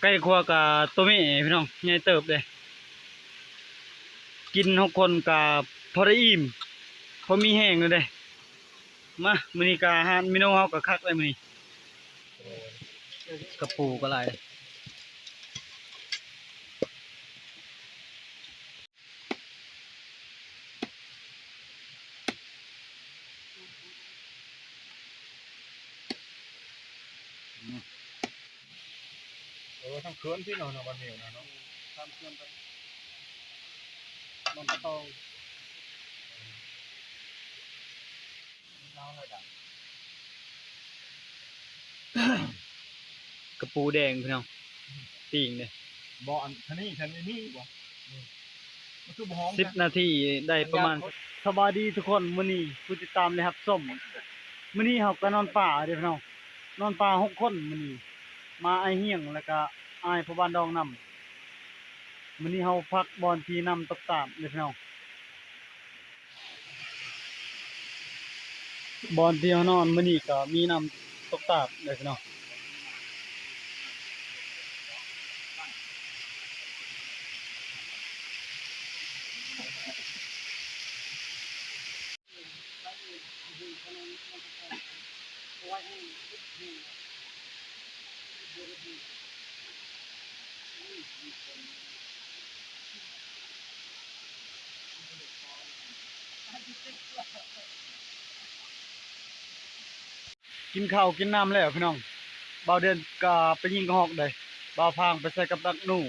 ไก่ขัวกับตัวนี้พี่น้องใหญ่เติบเลยกิน6 คนกับพอได้อิ่มพอมีแห้งเลยเด้มามื้อนี้กอาหารเมนูเฮาก็คักเลยมื้อนี้กระปูก็หลายทั้งเขื่อนที่เนาะวันนี้นะเนาะตามเครื่องไปมันก็ต้องน้ำอะไรดัง กระปูแดงพี่น้องปิ้งเลย บ่อันทันนี้บ่มันคือบ่ห้อง 10 นาทีได้ประมาณสบายดีทุกคนมื้อนี้ผู้ติดตามเลยครับส้มมื้อนี้เฮาก็นอนป่าเด้อพี่น้องนอนป่า6 คนมื้อนี้มาไอเฮียงแล้วก็อายพ่อบ้านดองนำมื้อนี้เฮาพักบอนที่นำตกตามเด้อพี่น้องบอนที่เฮานอนมื้อนี้ก็มีน้ำตกตามเด้อพี่น้องกินข้าวกินน้ำแล้วพี่น้องบ่าวเดือนก็ไปยิงกระหอกได้บ่าวพางไปใส่กับดักหนู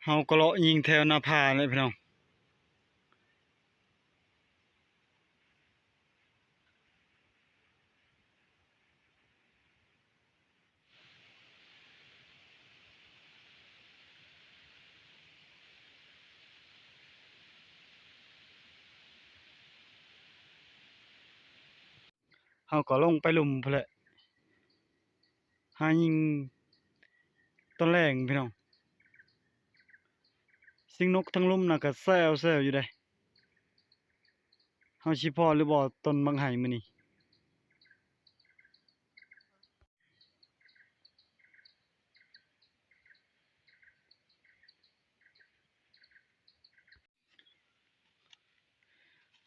เฮาก็เลาะยิงแถวหน้าผาเลยพี่น้องเฮาก็ลงไปหลุมพุ่นแหละหายิงต้นแรงพี่น้องสิงนกทั้งลุ่มน่ะก็แซวอยู่เด้เฮาสิพอหรือบ่ต้นบางไห้มื้อนี้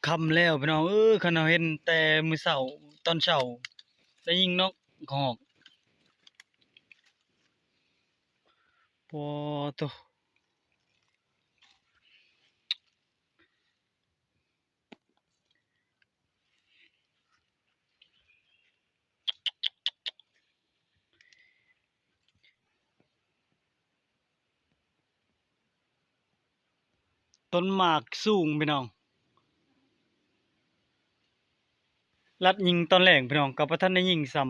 ค่ำแล้วพี่น้องคันเราเห็นแต่มื้อเช้าตอนเช้าได้ยิงนกกระหอกปอโตต้นหมากสูงพี่น้องลัดยิงตอนแรกพี่น้องก็บ่ทันได้ยิงซ้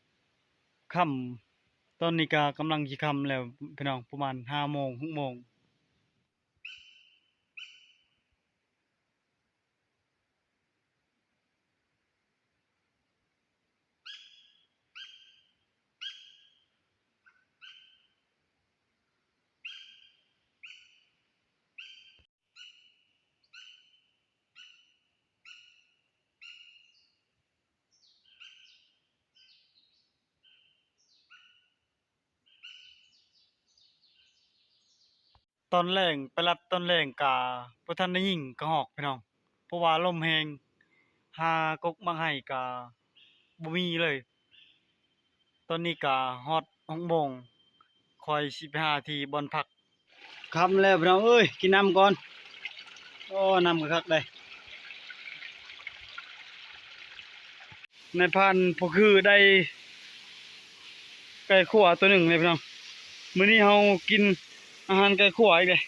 ำค่ำตอนนี้ก็กำลังสิค่ำแล้วพี่น้องประมาณ5 โมง 6 โมงตอนแรงไปรับตอนแรงก็บ่ทันได้ยิงกระหอกพี่น้องเพราะว่าลมแรงหากกบางไห้ก็บ่มีเลยตอนนี้ก็ฮอด6 โมงค่อยสิไปหาที่บ่อนพักค่ำแล้วพี่น้องกินน้ำก่อนโอ้น้ำก็คักได้ในพันพอคือได้ไก่ขั่วตัวหนึ่งเลยพี่น้องมื้อนี้เฮากินอาหารไก่ขั่วอีกเลย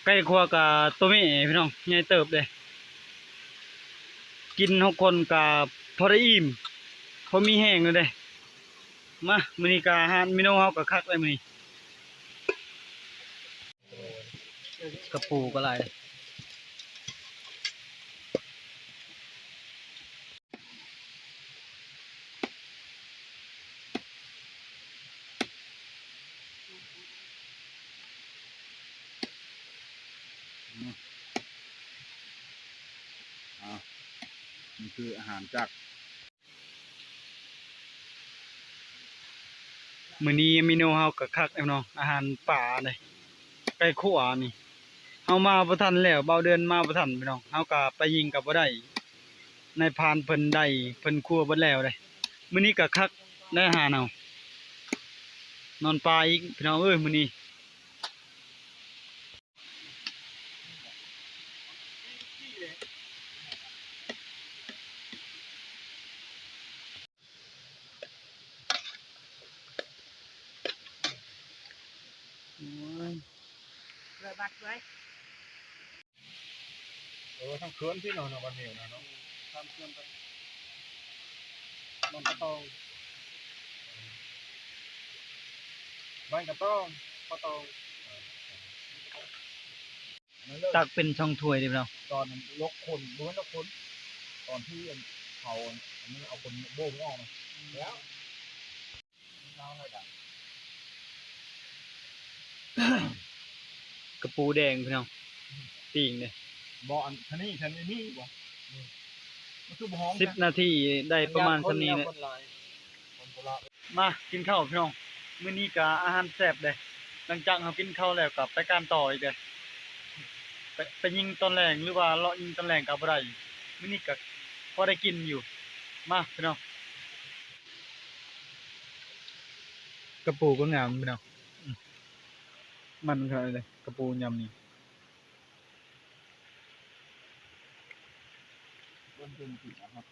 ไก่ขั่วกับตัวนี้พี่น้องใหญ่เติบเลยกิน6 คนกับพอได้อิ่มพอมีแห้งเลยเด้มามื้อนี้ก็อาหารเมนูเฮาก็คักเลยมื้อนี้กระปูก็หลาย คืออาหารจาก มื้อนี้เมนูเฮาก็คักพี่น้องอาหารป่าเลยไก่ขั่วนี่เฮามาบ่ทันแล้วเบาเดือนมาบ่ทันพี่น้องเฮาก็ไปยิงก็บ่ได้นายพรานเพิ่นได้เพิ่นคั่วเบิดแล้วเลยมื้อนี้ก็คักได้อาหารเฮานอนปลาอีกพี่น้องเอ้ยมื้อนี้โอ้ย rồi bạch vậy ทั้งเคือนที่เนาะวันนี้นะเนาะ ตามเครื่องไปมันก็ต้อง บ้านกระต้องก็ต้องนั่นเลย ตักเป็นช่องถ้วยเด้พี่น้อง ตอนยกคนดูให้ยกคนตอนที่เขาอันนี้เอาคนโบ้งออกมาแล้วน้ำอะไรดัง กระปูแดงพี่น้องปิ้งเด้ บ่อันทันนี่บ่มันคือบ่ฮ้อง 10นาทีได้ประมาณส่ำนี้แหละ คนลายคนโบราณ มากินข้าวพี่น้องมื้อนี้ก็อาหารแซ่บเด้หลังจากเฮากินข้าวแล้วก็ไปการต่ออีกเด้ไปยิงตอนแรงหรือว่าเลาะยิงตอนแรงก็บ่ได้มื้อนี้ก็พอได้กินอยู่มาพี่น้องกระปูก็งามพี่น้องมันขนาดเลยกระปูยำนี่ มันเป็นสิ่งนะครับ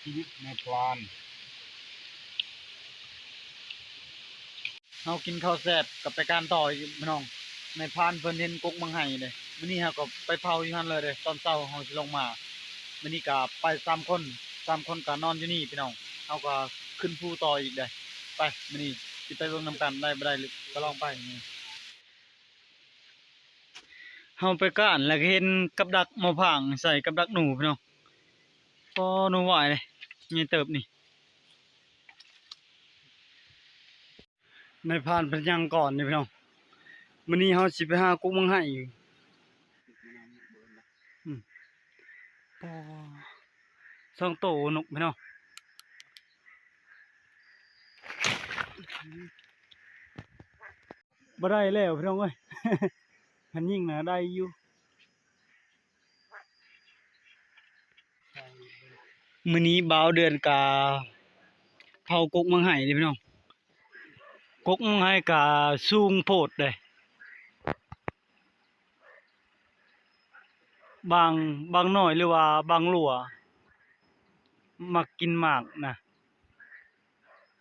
ชีวิตในพราน เฮากินข้าวแซ่บกับไปการต่ออีกพี่น้องในพานเพิ่นเห็นกกมังไห้เด้มื้อนี้เฮาก็ไปเผาอยู่หั่นเลยเด้ตอนเช้าเฮาสิลงมามื้อนี้ก็ไป3 คนก็นอนอยู่นี่พี่น้องเฮาก็ขึ้นภูต่ออีกเด้ไปมื้อนี้สิไปเบิ่งนำกันได้บ่ได้ก็ลองไปนี่เฮาไปก้านแล้วก็เห็นกับดักมะพร้างใส่กับดักหนูพี่น้องพอหนูหวายเลยใหญ่เติบนี่ในพานเพิ่นยังก่อนนี่พี่น้องมื้อนี้เฮาสิไปหากกมังไห้อยู่ ปอสองโตนกพี่น้องบ่ได้แล้วพี่น้องเอ้ย คันยิ่งน่ะได้อยู่มื้อนี้บ่าวเดือนกาเผากกมังไห้นี่พี่น้องกกมังไห้กาสูงโพดเด้บางน้อยหรือว่าบางหลัวมักกินหมากนะ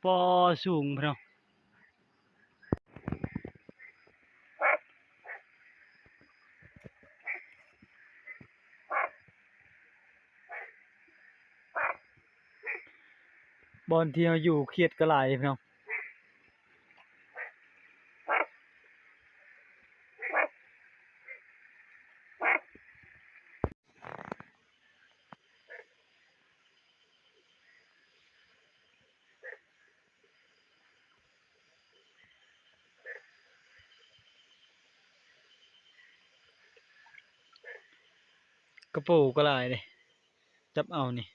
ปอสูงพี่น้องบอนที่เฮาอยู่เครียดก็หลายพี่น้องกระโปรงก็หลายเด้จับเอานี่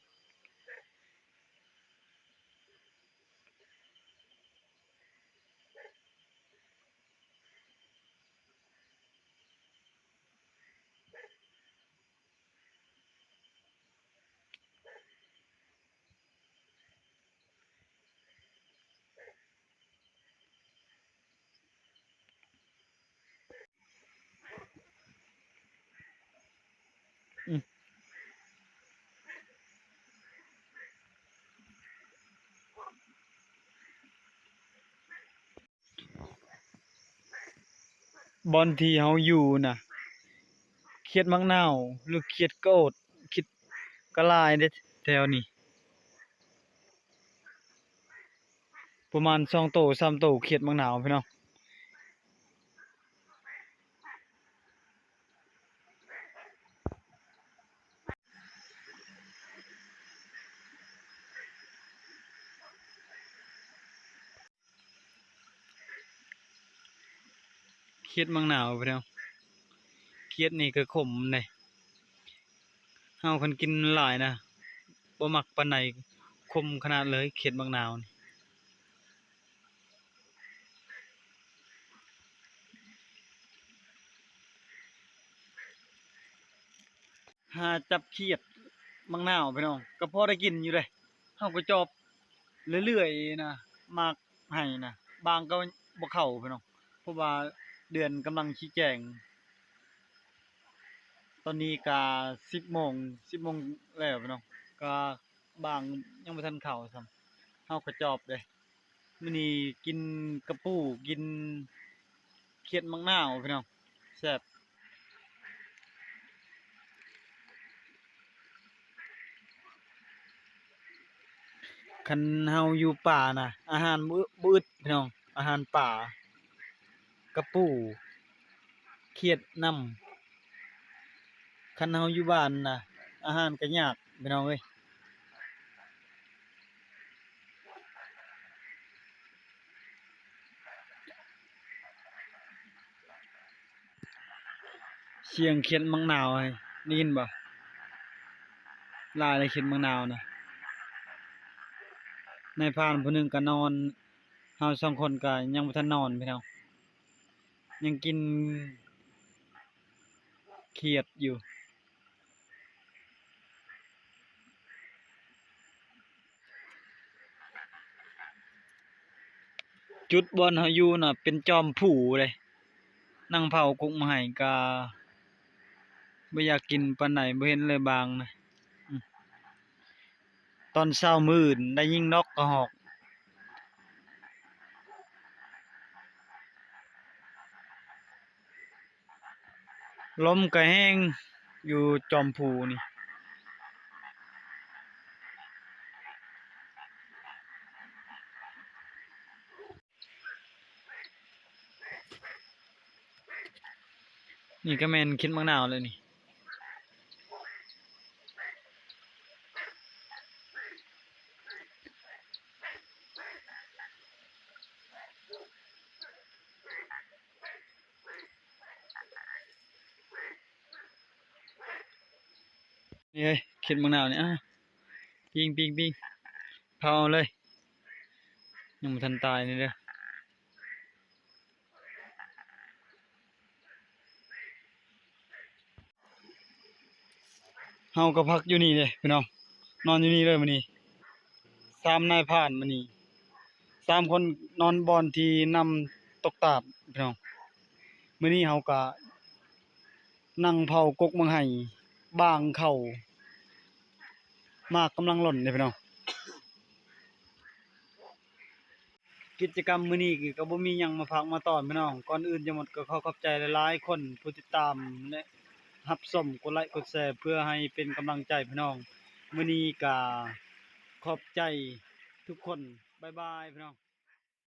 อืมบอนที่เฮาอยู่น่ะ เขียดมักนาวหรือเขียดโกดเขียดกะลายเด้แถวนี้ประมาณ2โต3โตเขียดมักนาวพี่น้อง ขียดมังนาวพี่น้องเขียดนี่ก็ขมเลยเฮาคันกินหลายนะบ่มักปานใดขมขนาดเลยเขียดมังนาวนี่หาจับเขียดมังนาวพี่น้องก็พอได้กินอยู่เลยเฮาก็จอบเรื่อยๆนะมากให้นะบางก็บ่เข้าพี่น้องเพราะว่าเดือนกำลังชี้แจงตอนนี้ก็10 โมงแล้วพี่น้องก็บางยังบ่ทันเข้าซ้ำเฮาก็จอบเด้มื้อนี้กินกระปูกินเขียดมังนาวพี่น้องแซ่บคันเฮาอยู่ป่าน่ะอาหารมื้ออึดพี่น้องอาหารป่ากระปูเขียดนำคันเฮาอยู่บ้านน่ะอาหารก็ยากพี่น้องเอ้ยเสียงเขียดมังนาวให้ได้ยินบ่หลายเลยเขียดมังนาวน่ะนายพรานผู้หนึงก็นอนเฮา2 คนก็ยังบ่ทันนอนพี่น้องยังกินเขียดอยู่จุดบ่อนเฮาอยู่น่ะเป็นจอมผู้เลยนั่งเผากกไม้ก็บ่อยากกินปานใดบ่เห็นเลยบางนะอือตอนเช้ามื้ออื่นได้ยิงนกกระหอกลมก็แรงอยู่จอมผู้นี่นี่ก็แม่นเขียดมังนาวเลยนี่นี่เอ้ยเขียดมังนาวนี่ปิ้งเผาเอาเลยยังบ่ทันตายนี่เด้อเฮาก็พักอยู่นี่เด้พี่น้องนอนอยู่นี่เลยมื้อนี้3 นายพรานมื้อนี้3 คนนอนบ่อนที่นำตกตาบพี่น้องมื้อนี้เฮาก็นั่งเผากกมังไห้บ้างเข้ามากกำลังหล่นเด้พี่น้องกิจกรรมมื้อนี้ก็บ่มีหยังมาฝากมาต้อนพี่น้องก่อนอื่นจะหมดก็ขอขอบใจหลายๆคนผู้ติดตามและรับชมกดไลค์กดแชร์เพื่อให้เป็นกำลังใจพี่น้องมื้อนี้ก็ขอบใจทุกคนบ๊ายบายพี่น้อง